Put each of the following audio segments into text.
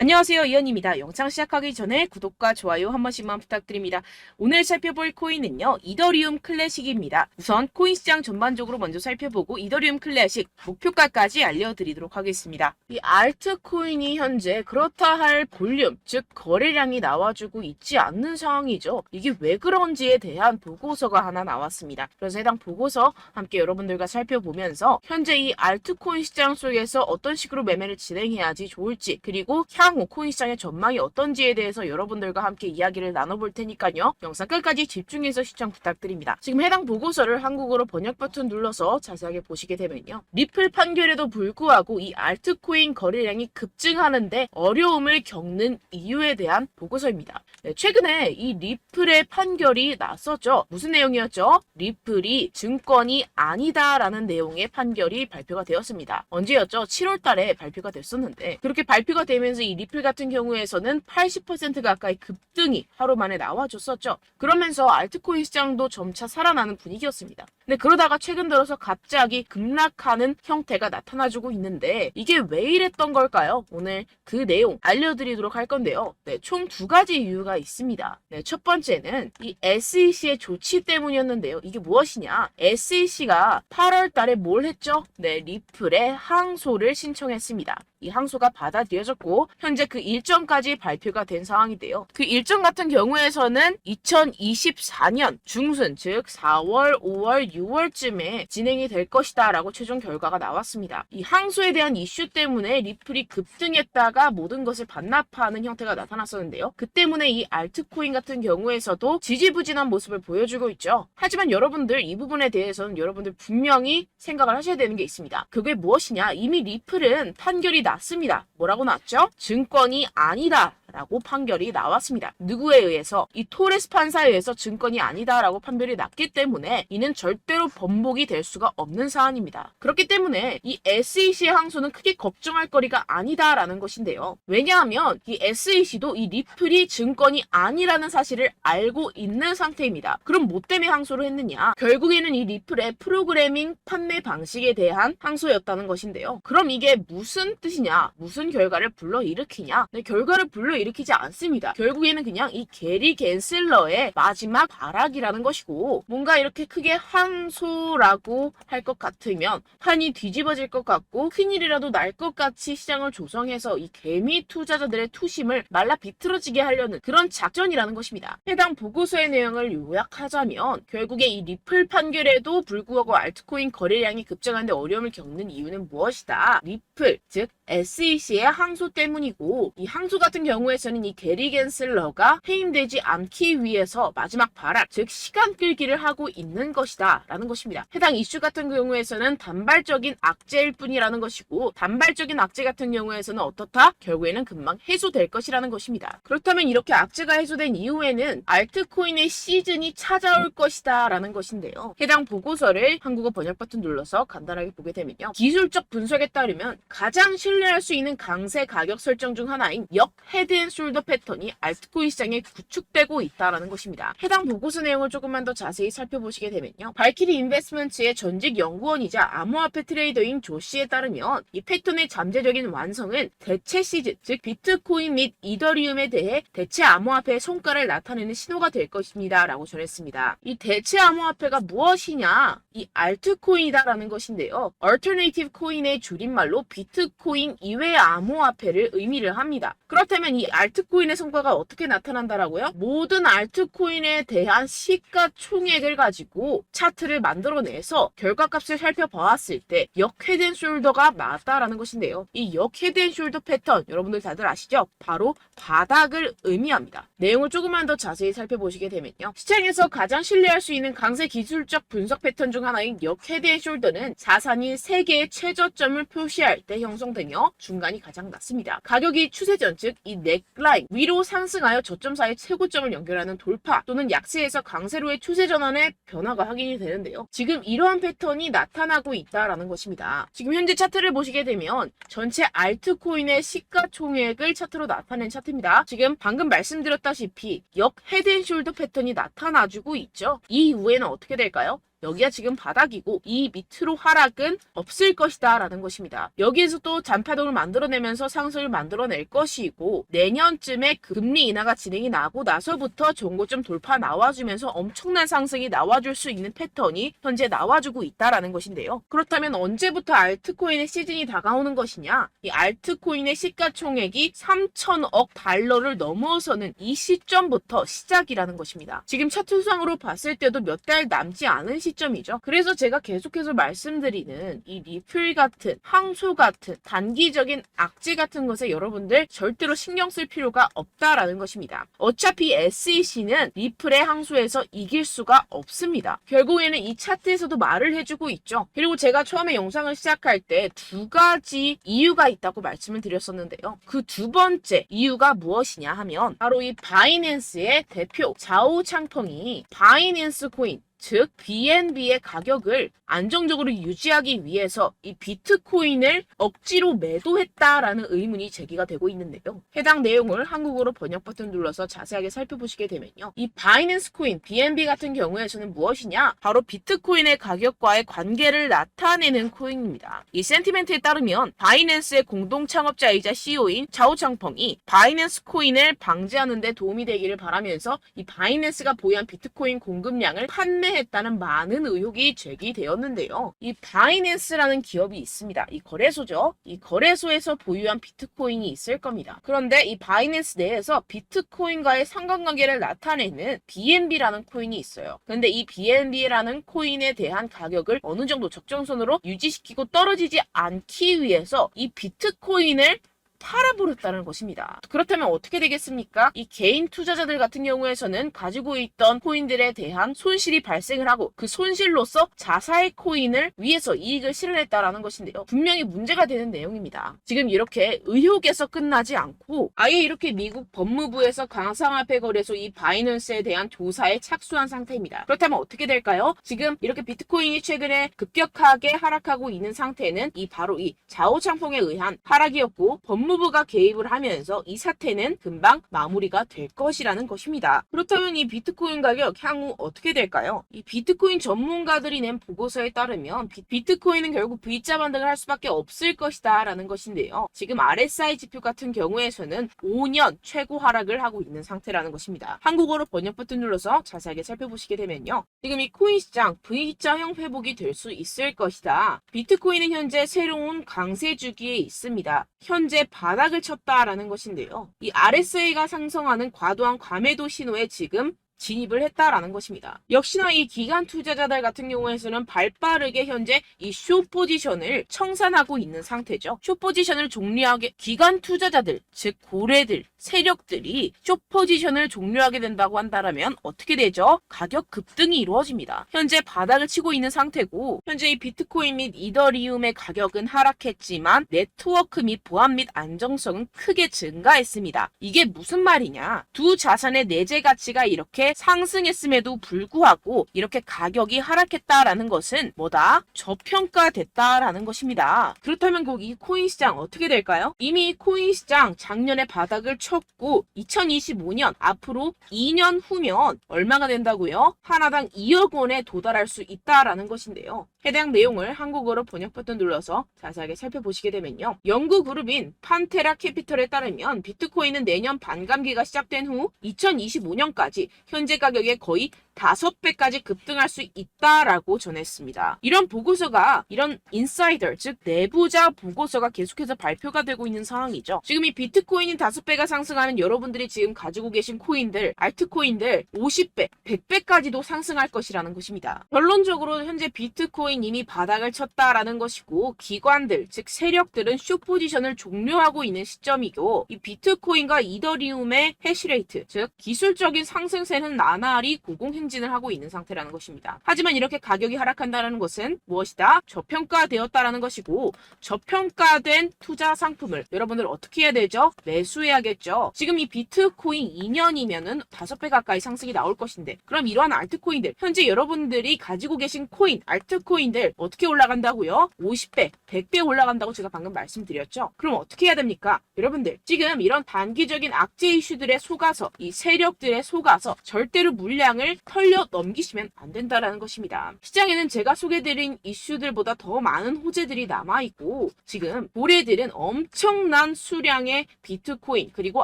안녕하세요, 이현입니다. 영상 시작하기 전에 구독과 좋아요 한 번씩만 부탁드립니다. 오늘 살펴볼 코인은요, 이더리움 클래식입니다. 우선 코인 시장 전반적으로 먼저 살펴보고 이더리움 클래식 목표가까지 알려드리도록 하겠습니다. 이 알트코인이 현재 그렇다 할 볼륨, 즉 거래량이 나와주고 있지 않는 상황이죠. 이게 왜 그런지에 대한 보고서가 하나 나왔습니다. 그래서 해당 보고서 함께 여러분들과 살펴보면서 현재 이 알트코인 시장 속에서 어떤 식으로 매매를 진행해야지 좋을지, 그리고 향후 코인 시장의 전망이 어떤지에 대해서 여러분들과 함께 이야기를 나눠볼 테니까요. 영상 끝까지 집중해서 시청 부탁드립니다. 지금 해당 보고서를 한국어로 번역 버튼 눌러서 자세하게 보시게 되면요. 리플 판결에도 불구하고 이 알트코인 거래량이 급증하는데 어려움을 겪는 이유에 대한 보고서입니다. 네, 최근에 이 리플의 판결이 났었죠. 무슨 내용이었죠? 리플이 증권이 아니다라는 내용의 판결이 발표가 되었습니다. 언제였죠? 7월 달에 발표가 됐었는데, 그렇게 발표가 되면서 이 리플 같은 경우에서는 80% 가까이 급등이 하루 만에 나와줬었죠. 그러면서 알트코인 시장도 점차 살아나는 분위기였습니다. 근데 그러다가 최근 들어서 갑자기 급락하는 형태가 나타나주고 있는데, 이게 왜 이랬던 걸까요? 오늘 그 내용 알려드리도록 할 건데요. 네, 총 두 가지 이유가 있습니다. 네, 첫 번째는 이 SEC의 조치 때문이었는데요. 이게 무엇이냐? SEC가 8월 달에 뭘 했죠? 네, 리플의 항소를 신청했습니다. 이 항소가 받아들여졌고 현재 그 일정까지 발표가 된 상황인데요. 그 일정 같은 경우에서는 2024년 중순, 즉 4월, 5월, 6월쯤에 진행이 될 것이다 라고 최종 결과가 나왔습니다. 이 항소에 대한 이슈 때문에 리플이 급등했다가 모든 것을 반납하는 형태가 나타났었는데요. 그 때문에 이 알트코인 같은 경우에서도 지지부진한 모습을 보여주고 있죠. 하지만 여러분들 이 부분에 대해서는 여러분들 분명히 생각을 하셔야 되는 게 있습니다. 그게 무엇이냐? 이미 리플은 판결이 났습니다. 뭐라고 났죠? 증권이 아니다 라고 판결이 나왔습니다. 누구에 의해서? 이 토레스 판사에 의해서 증권이 아니다 라고 판결이 났기 때문에 이는 절대로 번복이 될 수가 없는 사안입니다. 그렇기 때문에 이 SEC의 항소는 크게 걱정할 거리가 아니다 라는 것인데요. 왜냐하면 이 SEC도 이 리플이 증권이 아니라는 사실을 알고 있는 상태입니다. 그럼 뭐 때문에 항소를 했느냐? 결국에는 이 리플의 프로그래밍 판매 방식에 대한 항소였다는 것인데요. 그럼 이게 무슨 뜻이냐? 무슨 결과를 불러일으키냐? 네, 결과를 불러일으키지 않습니다. 결국에는 그냥 이 게리 갠슬러의 마지막 발악이라는 것이고, 뭔가 이렇게 크게 항소라고 할 것 같으면 판이 뒤집어질 것 같고 큰일이라도 날 것 같이 시장을 조성해서 이 개미 투자자들의 투심을 말라 비틀어지게 하려는 그런 작전이라는 것입니다. 해당 보고서의 내용을 요약하자면 결국에 이 리플 판결에도 불구하고 알트코인 거래량이 급증하는데 어려움을 겪는 이유는 무엇이다? 리플, 즉 SEC의 항소 때문이고, 이 항소 같은 경우에서는 이 게리 갠슬러가 해임되지 않기 위해서 마지막 발악, 즉 시간 끌기를 하고 있는 것이다 라는 것입니다. 해당 이슈 같은 경우에서는 단발적인 악재일 뿐이라는 것이고, 단발적인 악재 같은 경우에서는 어떻다? 결국에는 금방 해소될 것이라는 것입니다. 그렇다면 이렇게 악재가 해소된 이후에는 알트코인의 시즌이 찾아올 것이다 라는 것인데요. 해당 보고서를 한국어 번역 버튼 눌러서 간단하게 보게 되면요. 기술적 분석에 따르면 가장 신뢰할 수 있는 강세 가격 설정 중 하나인 역 헤드앤숄더 패턴이 알트코인 시장에 구축되고 있다는 것입니다. 해당 보고서 내용을 조금만 더 자세히 살펴보시게 되면요. 발키리 인베스트먼트의 전직 연구원이자 암호화폐 트레이더인 조 씨에 따르면 이 패턴의 잠재적인 완성은 대체 시즌, 즉 비트코인 및 이더리움에 대해 대체 암호화폐의 성과를 나타내는 신호가 될 것입니다 라고 전했습니다. 이 대체 암호화폐가 무엇이냐? 이 알트코인이다라는 것인데요. 얼터네이티브 코인의 줄임말로 비트코인 이외의 암호화폐를 의미를 합니다. 그렇다면 이 알트코인의 성과가 어떻게 나타난다라고요? 모든 알트코인에 대한 시가총액을 가지고 차트를 만들어내서 결과값을 살펴보았을 때 역 헤드앤숄더가 맞다라는 것인데요. 이 역 헤드앤숄더 패턴 여러분들 다들 아시죠? 바로 바닥을 의미합니다. 내용을 조금만 더 자세히 살펴보시게 되면요. 시장에서 가장 신뢰할 수 있는 강세 기술적 분석 패턴 중 하나인 역 헤드앤숄더는 자산이 3개의 최저점을 표시할 때 형성되며 중간이 가장 낮습니다. 가격이 추세전, 즉 이 넥라인 위로 상승하여 저점 사이 최고점을 연결하는 돌파 또는 약세에서 강세로의 추세 전환의 변화가 확인이 되는데요. 지금 이러한 패턴이 나타나고 있다라는 것입니다. 지금 현재 차트를 보시게 되면 전체 알트코인의 시가총액을 차트로 나타낸 차트입니다. 지금 방금 말씀드렸다시피 역 헤드앤숄더 패턴이 나타나주고 있죠. 이 이후에는 어떻게 될까요? 여기가 지금 바닥이고 이 밑으로 하락은 없을 것이다 라는 것입니다. 여기에서 또 잔파동을 만들어내면서 상승을 만들어낼 것이고 내년쯤에 금리 인하가 진행이 나고 나서부터 전고점 돌파 나와주면서 엄청난 상승이 나와줄 수 있는 패턴이 현재 나와주고 있다라는 것인데요. 그렇다면 언제부터 알트코인의 시즌이 다가오는 것이냐? 이 알트코인의 시가총액이 3천억 달러를 넘어서는 이 시점부터 시작이라는 것입니다. 지금 차트상으로 봤을 때도 몇 달 남지 않은 시점이죠. 그래서 제가 계속해서 말씀드리는 이 리플 같은 항소 같은 단기적인 악재 같은 것에 여러분들 절대로 신경 쓸 필요가 없다라는 것입니다. 어차피 SEC는 리플의 항소에서 이길 수가 없습니다. 결국에는 이 차트에서도 말을 해주고 있죠. 그리고 제가 처음에 영상을 시작할 때 두 가지 이유가 있다고 말씀을 드렸었는데요. 그 두 번째 이유가 무엇이냐 하면 바로 이 바이낸스의 대표 자오 창펑이 바이낸스 코인 즉 BNB의 가격을 안정적으로 유지하기 위해서 이 비트코인을 억지로 매도했다라는 의문이 제기가 되고 있는데요. 해당 내용을 한국어로 번역 버튼 눌러서 자세하게 살펴보시게 되면요. 이 바이낸스 코인 BNB 같은 경우에서는 무엇이냐? 바로 비트코인의 가격과의 관계를 나타내는 코인입니다. 이 센티멘트에 따르면 바이낸스의 공동 창업자이자 CEO인 자오 창펑이 바이낸스 코인을 방지하는 데 도움이 되기를 바라면서 이 바이낸스가 보유한 비트코인 공급량을 판매했다는 많은 의혹이 제기되었는데요. 이 바이낸스라는 기업이 있습니다. 이 거래소죠. 이 거래소에서 보유한 비트코인이 있을 겁니다. 그런데 이 바이낸스 내에서 비트코인과의 상관관계를 나타내는 BNB라는 코인이 있어요. 그런데 이 BNB라는 코인에 대한 가격을 어느 정도 적정선으로 유지시키고 떨어지지 않기 위해서 이 비트코인을 팔아버렸다는 것입니다. 그렇다면 어떻게 되겠습니까? 이 개인 투자자들 같은 경우에서는 가지고 있던 코인들에 대한 손실이 발생을 하고 그 손실로서 자사의 코인을 위해서 이익을 실현했다라는 것인데요. 분명히 문제가 되는 내용입니다. 지금 이렇게 의혹에서 끝나지 않고 아예 이렇게 미국 법무부에서 가상화폐 거래소 이 바이낸스에 대한 조사에 착수한 상태입니다. 그렇다면 어떻게 될까요? 지금 이렇게 비트코인이 최근에 급격하게 하락하고 있는 상태는 바로 이 자오 창펑에 의한 하락이었고 법무부가 개입을 하면서 이 사태는 금방 마무리가 될 것이라는 것입니다. 그렇다면 이 비트코인 가격 향후 어떻게 될까요? 이 비트코인 전문가들이 낸 보고서에 따르면 비트코인은 결국 V자 반등을 할 수밖에 없을 것이다 라는 것인데요. 지금 RSI 지표 같은 경우에서는 5년 최고 하락을 하고 있는 상태라는 것입니다. 한국어로 번역 버튼 눌러서 자세하게 살펴보시게 되면요. 지금 이 코인 시장 V자형 회복이 될 수 있을 것이다. 비트코인은 현재 새로운 강세 주기에 있습니다. 현재 바닥을 쳤다라는 것인데요. 이 RSI가 상승하는 과도한 과매도 신호에 지금 진입을 했다라는 것입니다. 역시나 이 기관 투자자들 같은 경우에서는 발빠르게 현재 이 숏 포지션을 청산하고 있는 상태죠. 숏 포지션을 종료하게 기관 투자자들, 즉 고래들, 세력들이 숏 포지션을 종료하게 된다고 한다면 어떻게 되죠? 가격 급등이 이루어집니다. 현재 바닥을 치고 있는 상태고 현재 이 비트코인 및 이더리움의 가격은 하락했지만 네트워크 및 보안 및 안정성은 크게 증가했습니다. 이게 무슨 말이냐? 두 자산의 내재 가치가 이렇게 상승했음에도 불구하고 이렇게 가격이 하락했다라는 것은 뭐다? 저평가됐다라는 것입니다. 그렇다면 꼭 이 코인 시장 어떻게 될까요? 이미 코인 시장 작년에 바닥을 쳤고 2025년 앞으로 2년 후면 얼마가 된다고요? 하나당 2억 원에 도달할 수 있다라는 것인데요. 해당 내용을 한국어로 번역 버튼 눌러서 자세하게 살펴보시게 되면요. 연구 그룹인 판테라 캐피털에 따르면 비트코인은 내년 반감기가 시작된 후 2025년까지 현재 가격의 거의 5배까지 급등할 수 있다라고 전했습니다. 이런 보고서가 이런 인사이더 즉 내부자 보고서가 계속해서 발표가 되고 있는 상황이죠. 지금 이 비트코인이 5배가 상승하는 여러분들이 지금 가지고 계신 코인들, 알트코인들 50배, 100배까지도 상승할 것이라는 것입니다. 결론적으로 현재 비트코인 이미 바닥을 쳤다라는 것이고 기관들 즉 세력들은 숏 포지션을 종료하고 있는 시점이고 이 비트코인과 이더리움의 해시레이트 즉 기술적인 상승세는 나날이 고공행진을 하고 있는 상태라는 것입니다. 하지만 이렇게 가격이 하락한다는 것은 무엇이다? 저평가되었다라는 것이고 저평가된 투자 상품을 여러분들 어떻게 해야 되죠? 매수해야겠죠. 지금 이 비트코인 2년이면은 5배 가까이 상승이 나올 것인데 그럼 이러한 알트코인들 현재 여러분들이 가지고 계신 코인, 알트코인들 어떻게 올라간다고요? 50배, 100배 올라간다고 제가 방금 말씀드렸죠. 그럼 어떻게 해야 됩니까? 여러분들 지금 이런 단기적인 악재 이슈들에 속아서 이 세력들에 속아서 절대로 물량을 털려 넘기시면 안 된다라는 것입니다. 시장에는 제가 소개드린 이슈들보다 더 많은 호재들이 남아있고 지금 고래들은 엄청난 수량의 비트코인 그리고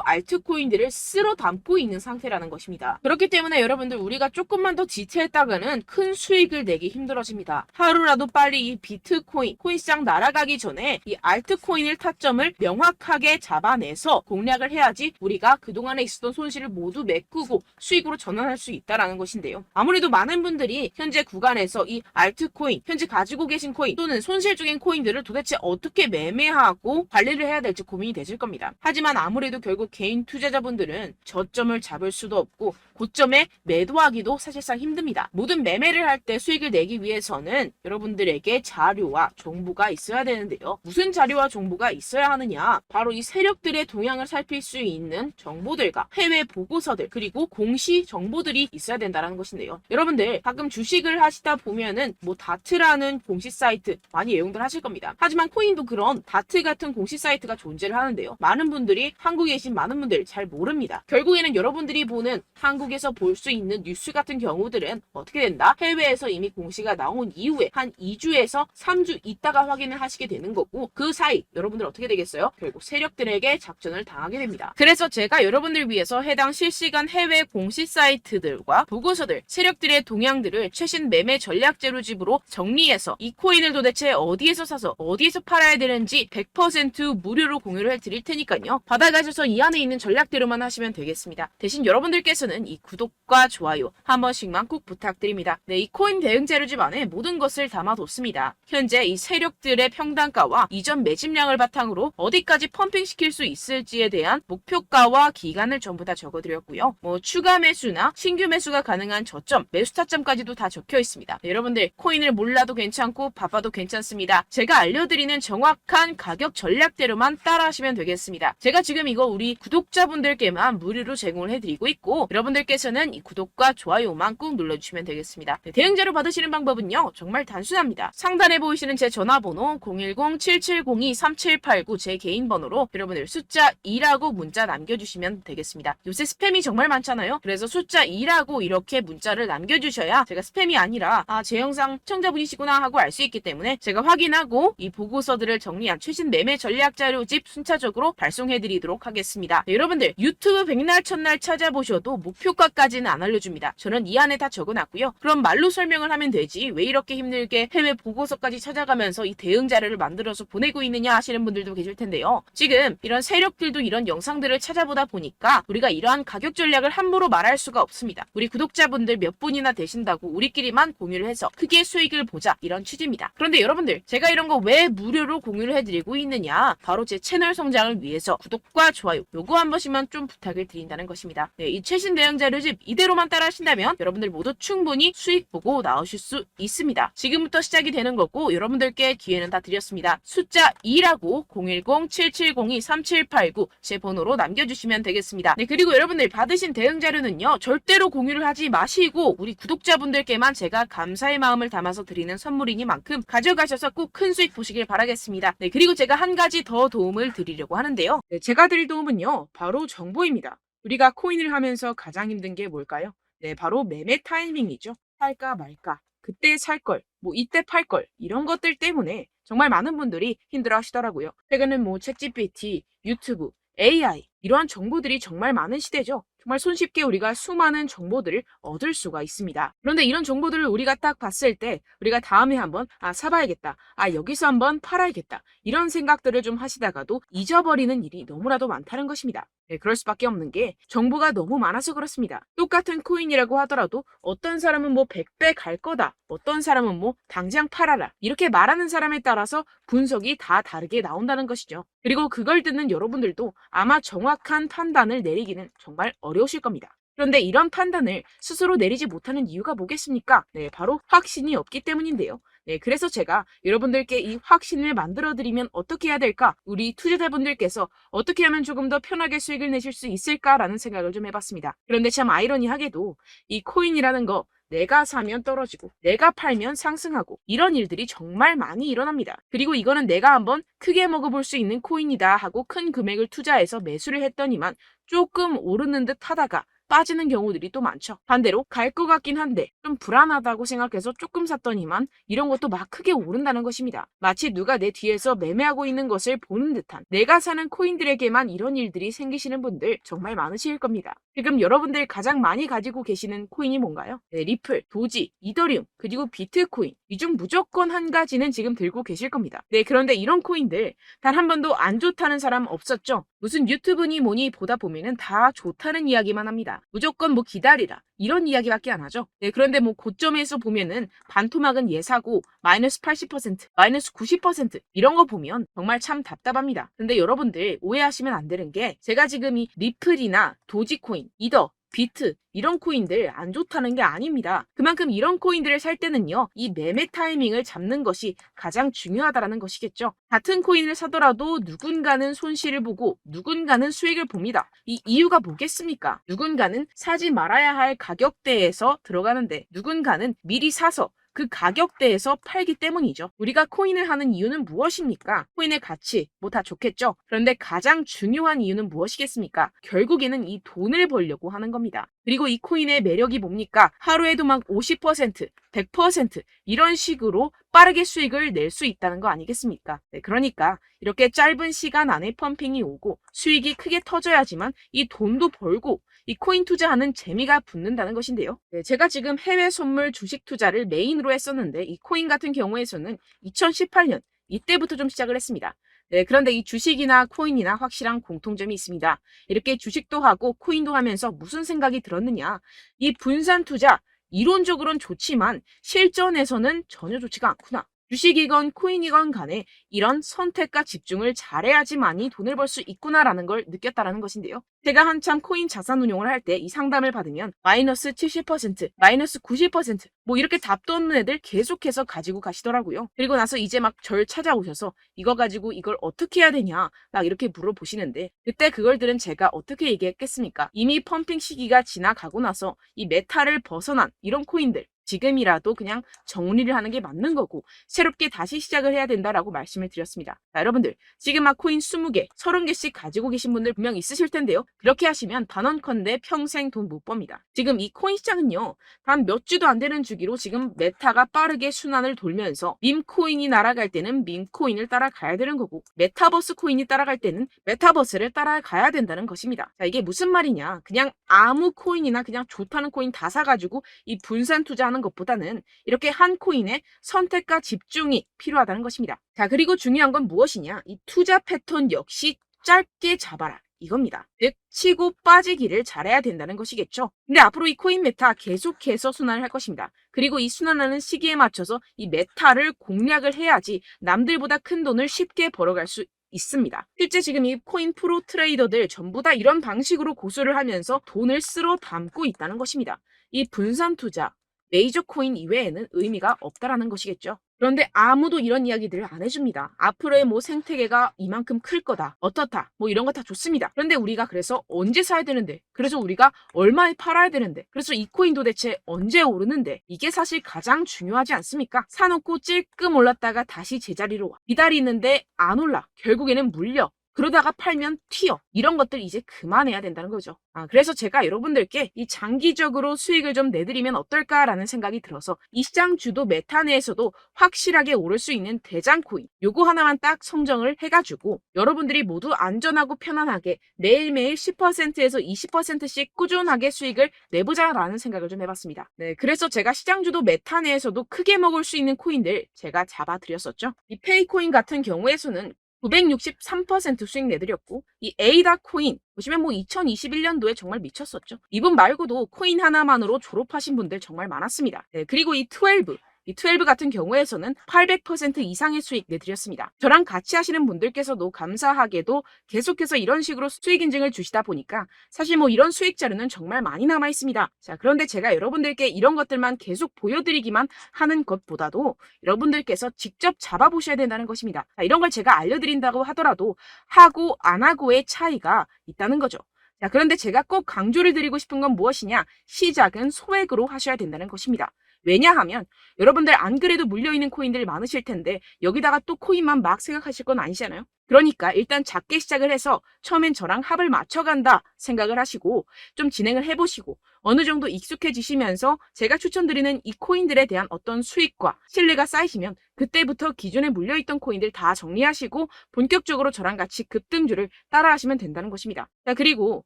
알트코인들을 쓸어 담고 있는 상태라는 것입니다. 그렇기 때문에 여러분들 우리가 조금만 더 지체했다가는 큰 수익을 내기 힘들어집니다. 하루라도 빨리 이 비트코인, 코인시장 날아가기 전에 이 알트코인을 타점을 명확하게 잡아내서 공략을 해야지 우리가 그동안에 있었던 손실을 모두 메꾸고 수익으로 전환할 수 있다는 것인데요. 아무래도 많은 분들이 현재 구간에서 이 알트코인, 현재 가지고 계신 코인 또는 손실 중인 코인들을 도대체 어떻게 매매하고 관리를 해야 될지 고민이 되실 겁니다. 하지만 아무래도 결국 개인 투자자분들은 저점을 잡을 수도 없고 고점에 매도하기도 사실상 힘듭니다. 모든 매매를 할 때 수익을 내기 위해서는 여러분들에게 자료와 정보가 있어야 되는데요. 무슨 자료와 정보가 있어야 하느냐? 바로 이 세력들의 동향을 살필 수 있는 정보들과 해외 보고서들 그리고 공시 정보들이 있어야 된다는 것인데요. 여러분들 가끔 주식을 하시다 보면은 뭐 다트라는 공시 사이트 많이 애용들 하실 겁니다. 하지만 코인도 그런 다트 같은 공시 사이트가 존재를 하는데요. 많은 분들이 한국에 계신 많은 분들 잘 모릅니다. 결국에는 여러분들이 보는 한국에서 볼 수 있는 뉴스 같은 경우들은 어떻게 된다? 해외에서 이미 공시가 나온 이후에 한 2주에서 3주 있다가 확인을 하시게 되는 거고 그 사이 여러분들 어떻게 되겠어요? 결국 세력들에게 작전을 당하게 됩니다. 그래서 제가 여러분들 위해서 해당 실시간 해외 공시 사이트들과 보고서들, 세력들의 동향들을 최신 매매 전략 재료집으로 정리해서 이 코인을 도대체 어디에서 사서 어디에서 팔아야 되는지 100% 무료로 공유를 해드릴 테니까요. 받아가셔서 이 안에 있는 전략대로만 하시면 되겠습니다. 대신 여러분들께서는 이 구독과 좋아요 한 번씩만 꼭 부탁드립니다. 네, 이 코인 대응 재료집 안에 모든 것을 담아뒀습니다. 현재 이 세력들의 평단가와 이전 매집량을 바탕으로 어디까지 펌핑시킬 수 있을지에 대한 목표가와 기간을 전부 다 적어드렸고요. 뭐 추가 매수나 신규 매수가 가능한 저점, 매수 타점까지도 다 적혀 있습니다. 네, 여러분들 코인을 몰라도 괜찮고 바빠도 괜찮습니다. 제가 알려드리는 정확한 가격 전략대로만 따라하시면 되겠습니다. 제가 지금 이거 우리 구독자분들께만 무료로 제공을 해드리고 있고 여러분들께서는 이 구독과 좋아요만 꾹 눌러주시면 되겠습니다. 네, 대응자료 받으시는 방법은요 정말 단순합니다. 상단에 보이시는 제 전화번호 010-7702-3789 제 개인 번호로 여러분들 숫자 2라고 문자 남겨주시면 되겠습니다. 요새 스팸이 정말 많잖아요. 그래서 숫자 2라고 이렇게 문자를 남겨주셔야 제가 스팸이 아니라 제 영상 시청자분이시구나 하고 알 수 있기 때문에 제가 확인하고 이 보고서들을 정리한 최신 매매 전략 자료집 순차적으로 발송해드리도록 하겠습니다. 네, 여러분들 유튜브 백날 첫날 찾아보셔도 목표가까지는 안 알려줍니다. 저는 이 안에 다 적어놨고요. 그럼 말로 설명을 하면 되지 왜 이렇게 힘들게 해외 보고서까지 찾아가면서 이 대응 자료를 만들어서 보내고 있느냐 하시는 분들도 계실 텐데요. 지금 이런 세력들도 이런 영상들을 찾아보다 보니까 우리가 이러한 가격 전략을 함부로 말할 수가 없습니다. 우리 구독자분들 몇 분이나 되신다고 우리끼리만 공유를 해서 크게 수익을 보자 이런 취지입니다. 그런데 여러분들 제가 이런 거 왜 무료로 공유를 해드리고 있느냐? 바로 제 채널 성장을 위해서 구독과 좋아요 요거 한 번씩만 좀 부탁을 드린다는 것입니다. 네, 이 최신 대응 자료집 이대로만 따라 하신다면 여러분들 모두 충분히 수익 보고 나오실 수 있습니다. 지금부터 시작이 되는 거고 여러분들께 기회는 다 드렸습니다. 숫자 2라고 010-7702-3789 제 번호로 남겨주시면 되겠습니다. 네, 그리고 여러분들 받으신 대응 자료는요 절대로 공유를 하지 마시고 우리 구독자분들께만 제가 감사의 마음을 담아서 드리는 선물이니만큼 가져가셔서 꼭 큰 수익 보시길 바라겠습니다. 네, 그리고 제가 한 가지 더 도움을 드리려고 하는데요. 네, 제가 드릴 도움은요 바로 정보입니다. 우리가 코인을 하면서 가장 힘든 게 뭘까요? 네, 바로 매매 타이밍이죠. 살까 말까, 그때 살 걸, 뭐 이때 팔 걸, 이런 것들 때문에 정말 많은 분들이 힘들어 하시더라고요. 최근은 뭐 챗GPT, 유튜브, AI 이러한 정보들이 정말 많은 시대죠. 정말 손쉽게 우리가 수많은 정보들을 얻을 수가 있습니다. 그런데 이런 정보들을 우리가 딱 봤을 때 우리가 다음에 한번 사봐야겠다. 여기서 한번 팔아야겠다. 이런 생각들을 좀 하시다가도 잊어버리는 일이 너무나도 많다는 것입니다. 네, 그럴 수밖에 없는 게 정보가 너무 많아서 그렇습니다. 똑같은 코인이라고 하더라도 어떤 사람은 뭐 100배 갈 거다. 어떤 사람은 뭐 당장 팔아라. 이렇게 말하는 사람에 따라서 분석이 다 다르게 나온다는 것이죠. 그리고 그걸 듣는 여러분들도 아마 정확한 판단을 내리기는 정말 어려우실 겁니다. 그런데 이런 판단을 스스로 내리지 못하는 이유가 뭐겠습니까? 네, 바로 확신이 없기 때문인데요. 네, 그래서 제가 여러분들께 이 확신을 만들어드리면 어떻게 해야 될까? 우리 투자자분들께서 어떻게 하면 조금 더 편하게 수익을 내실 수 있을까라는 생각을 좀 해봤습니다. 그런데 참 아이러니하게도 이 코인이라는 거 내가 사면 떨어지고 내가 팔면 상승하고 이런 일들이 정말 많이 일어납니다. 그리고 이거는 내가 한번 크게 먹어볼 수 있는 코인이다 하고 큰 금액을 투자해서 매수를 했더니만 조금 오르는 듯 하다가 빠지는 경우들이 또 많죠. 반대로 갈 것 같긴 한데 좀 불안하다고 생각해서 조금 샀더니만 이런 것도 막 크게 오른다는 것입니다. 마치 누가 내 뒤에서 매매하고 있는 것을 보는 듯한, 내가 사는 코인들에게만 이런 일들이 생기시는 분들 정말 많으실 겁니다. 지금 여러분들 가장 많이 가지고 계시는 코인이 뭔가요? 네, 리플, 도지, 이더리움, 그리고 비트코인. 이 중 무조건 한 가지는 지금 들고 계실 겁니다. 네, 그런데 이런 코인들 단 한 번도 안 좋다는 사람 없었죠? 무슨 유튜브니 뭐니 보다 보면은 다 좋다는 이야기만 합니다. 무조건 뭐 기다리라 이런 이야기밖에 안 하죠. 네, 그런데 뭐 고점에서 보면은 반토막은 예사고 마이너스 80%, 마이너스 90% 이런 거 보면 정말 참 답답합니다. 근데 여러분들 오해하시면 안 되는 게, 제가 지금 이 리플이나 도지코인, 이더, 비트 이런 코인들 안 좋다는 게 아닙니다. 그만큼 이런 코인들을 살 때는요, 이 매매 타이밍을 잡는 것이 가장 중요하다는 것이겠죠. 같은 코인을 사더라도 누군가는 손실을 보고 누군가는 수익을 봅니다. 이 이유가 뭐겠습니까? 누군가는 사지 말아야 할 가격대에서 들어가는데 누군가는 미리 사서 그 가격대에서 팔기 때문이죠. 우리가 코인을 하는 이유는 무엇입니까? 코인의 가치, 뭐 다 좋겠죠. 그런데 가장 중요한 이유는 무엇이겠습니까? 결국에는 이 돈을 벌려고 하는 겁니다. 그리고 이 코인의 매력이 뭡니까? 하루에도 막 50%, 100% 이런 식으로 빠르게 수익을 낼 수 있다는 거 아니겠습니까? 네, 그러니까 이렇게 짧은 시간 안에 펌핑이 오고 수익이 크게 터져야지만 이 돈도 벌고 이 코인 투자하는 재미가 붙는다는 것인데요. 네, 제가 지금 해외 선물 주식 투자를 메인으로 했었는데 이 코인 같은 경우에서는 2018년 이때부터 좀 시작을 했습니다. 네, 그런데 이 주식이나 코인이나 확실한 공통점이 있습니다. 이렇게 주식도 하고 코인도 하면서 무슨 생각이 들었느냐? 이 분산 투자, 이론적으로는 좋지만 실전에서는 전혀 좋지가 않구나. 주식이건 코인이건 간에 이런 선택과 집중을 잘해야지만이 돈을 벌 수 있구나라는 걸 느꼈다라는 것인데요. 제가 한참 코인 자산 운용을 할 때 이 상담을 받으면 마이너스 70%, 마이너스 90%, 뭐 이렇게 답도 없는 애들 계속해서 가지고 가시더라고요. 그리고 나서 이제 막 절 찾아오셔서 이거 가지고 이걸 어떻게 해야 되냐 막 이렇게 물어보시는데, 그때 그걸 들은 제가 어떻게 얘기했겠습니까? 이미 펌핑 시기가 지나가고 나서 이 메타를 벗어난 이런 코인들, 지금이라도 그냥 정리를 하는 게 맞는 거고 새롭게 다시 시작을 해야 된다라고 말씀을 드렸습니다. 자, 여러분들 지금 막 코인 20개, 30개씩 가지고 계신 분들 분명 있으실 텐데요. 그렇게 하시면 단언컨대 평생 돈 못 법니다. 지금 이 코인 시장은요, 단 몇 주도 안 되는 주기로 지금 메타가 빠르게 순환을 돌면서 밈코인이 날아갈 때는 밈코인을 따라가야 되는 거고 메타버스 코인이 따라갈 때는 메타버스를 따라가야 된다는 것입니다. 자, 이게 무슨 말이냐? 그냥 아무 코인이나 그냥 좋다는 코인 다 사가지고 이 분산 투자하는 것보다는 이렇게 한 코인에 선택과 집중이 필요하다는 것입니다. 자, 그리고 중요한 건 무엇이냐? 이 투자 패턴 역시 짧게 잡아라. 이겁니다. 즉 치고 빠지기를 잘해야 된다는 것이겠죠. 근데 앞으로 이 코인 메타 계속해서 순환을 할 것입니다. 그리고 이 순환하는 시기에 맞춰서 이 메타를 공략을 해야지 남들보다 큰 돈을 쉽게 벌어갈 수 있습니다. 실제 지금 이 코인 프로 트레이더들 전부 다 이런 방식으로 고수를 하면서 돈을 쓸어 담고 있다는 것입니다. 이 분산 투자, 메이저 코인 이외에는 의미가 없다라는 것이겠죠. 그런데 아무도 이런 이야기들을 안 해줍니다. 앞으로의 뭐 생태계가 이만큼 클 거다, 어떻다, 뭐 이런 거 다 좋습니다. 그런데 우리가 그래서 언제 사야 되는데, 그래서 우리가 얼마에 팔아야 되는데, 그래서 이 코인 도대체 언제 오르는데, 이게 사실 가장 중요하지 않습니까? 사놓고 찔끔 올랐다가 다시 제자리로 와. 기다리는데 안 올라. 결국에는 물려. 그러다가 팔면 튀어. 이런 것들 이제 그만해야 된다는 거죠. 그래서 제가 여러분들께 이 장기적으로 수익을 좀 내드리면 어떨까라는 생각이 들어서 이 시장 주도 메타 내에서도 확실하게 오를 수 있는 대장 코인, 요거 하나만 딱 선정을 해가지고 여러분들이 모두 안전하고 편안하게 매일매일 10%에서 20%씩 꾸준하게 수익을 내보자라는 생각을 좀 해봤습니다. 네, 그래서 제가 시장 주도 메타 내에서도 크게 먹을 수 있는 코인들 제가 잡아드렸었죠. 이 페이코인 같은 경우에서는 963% 수익 내드렸고, 이 에이다 코인 보시면 뭐 2021년도에 정말 미쳤었죠. 이분 말고도 코인 하나만으로 졸업하신 분들 정말 많았습니다. 네, 그리고 이 12 같은 경우에서는 800% 이상의 수익 내드렸습니다. 저랑 같이 하시는 분들께서도 감사하게도 계속해서 이런 식으로 수익 인증을 주시다 보니까 사실 뭐 이런 수익 자료는 정말 많이 남아 있습니다. 자, 그런데 제가 여러분들께 이런 것들만 계속 보여드리기만 하는 것보다도 여러분들께서 직접 잡아보셔야 된다는 것입니다. 자, 이런 걸 제가 알려드린다고 하더라도 하고 안 하고의 차이가 있다는 거죠. 자, 그런데 제가 꼭 강조를 드리고 싶은 건 무엇이냐? 시작은 소액으로 하셔야 된다는 것입니다. 왜냐하면 여러분들 안 그래도 물려있는 코인들 많으실 텐데 여기다가 또 코인만 막 생각하실 건 아니잖아요. 그러니까 일단 작게 시작을 해서 처음엔 저랑 합을 맞춰간다 생각을 하시고 좀 진행을 해보시고 어느 정도 익숙해지시면서 제가 추천드리는 이 코인들에 대한 어떤 수익과 신뢰가 쌓이시면 그때부터 기존에 물려있던 코인들 다 정리하시고 본격적으로 저랑 같이 급등주를 따라하시면 된다는 것입니다. 자, 그리고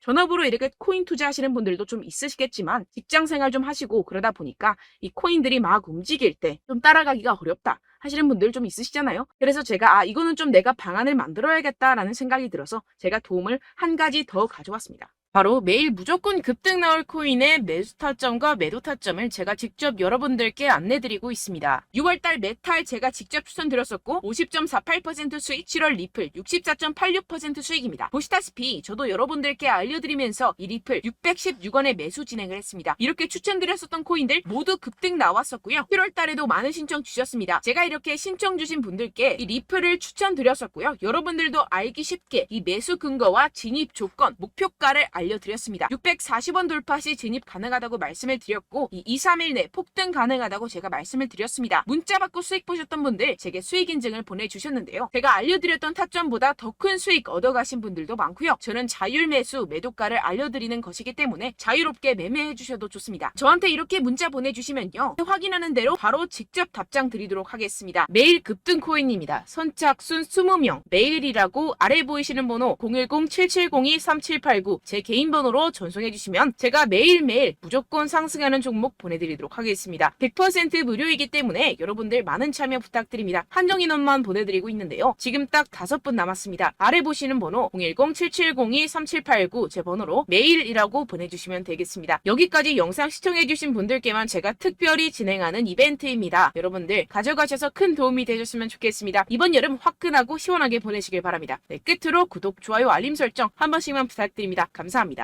전업으로 이렇게 코인 투자하시는 분들도 좀 있으시겠지만 직장 생활 좀 하시고 그러다 보니까 이 코인들이 막 움직일 때 좀 따라가기가 어렵다 하시는 분들 좀 있으시잖아요. 그래서 제가 이거는 좀 내가 방안을 만들어야겠다라는 생각이 들어서 제가 도움을 한 가지 더 가져왔습니다. 바로 매일 무조건 급등 나올 코인의 매수 타점과 매도 타점을 제가 직접 여러분들께 안내드리고 있습니다. 6월달 메탈 제가 직접 추천드렸었고 50.48% 수익, 7월 리플 64.86% 수익입니다. 보시다시피 저도 여러분들께 알려드리면서 이 리플 616원에 매수 진행을 했습니다. 이렇게 추천드렸었던 코인들 모두 급등 나왔었고요. 7월달에도 많은 신청 주셨습니다. 제가 이렇게 신청 주신 분들께 이 리플을 추천드렸었고요. 여러분들도 알기 쉽게 이 매수 근거와 진입 조건, 목표가를 알려드렸습니다. 640원 돌파 시 진입 가능하다고 말씀을 드렸고 이 2, 3일 내 폭등 가능하다고 제가 말씀을 드렸습니다. 문자 받고 수익 보셨던 분들 제게 수익 인증을 보내주셨는데요. 제가 알려드렸던 타점보다 더 큰 수익 얻어가신 분들도 많고요. 저는 자율 매수 매도가를 알려드리는 것이기 때문에 자유롭게 매매해 주셔도 좋습니다. 저한테 이렇게 문자 보내주시면요. 확인하는 대로 바로 직접 답장 드리도록 하겠습니다. 매일 급등 코인입니다. 선착순 20명 매일이라고 아래 보이시는 번호 010-7702-3789 제 개인 번호로 전송해 주시면 제가 매일매일 무조건 상승하는 종목 보내드리도록 하겠습니다. 100% 무료이기 때문에 여러분들 많은 참여 부탁드립니다. 한정 인원만 보내드리고 있는데요. 지금 딱 5분 남았습니다. 아래 보시는 번호 010-7702-3789 제 번호로 메일이라고 보내주시면 되겠습니다. 여기까지 영상 시청해주신 분들께만 제가 특별히 진행하는 이벤트입니다. 여러분들 가져가셔서 큰 도움이 되셨으면 좋겠습니다. 이번 여름 화끈하고 시원하게 보내시길 바랍니다. 네, 끝으로 구독, 좋아요, 알림 설정 한 번씩만 부탁드립니다. 감사합니다.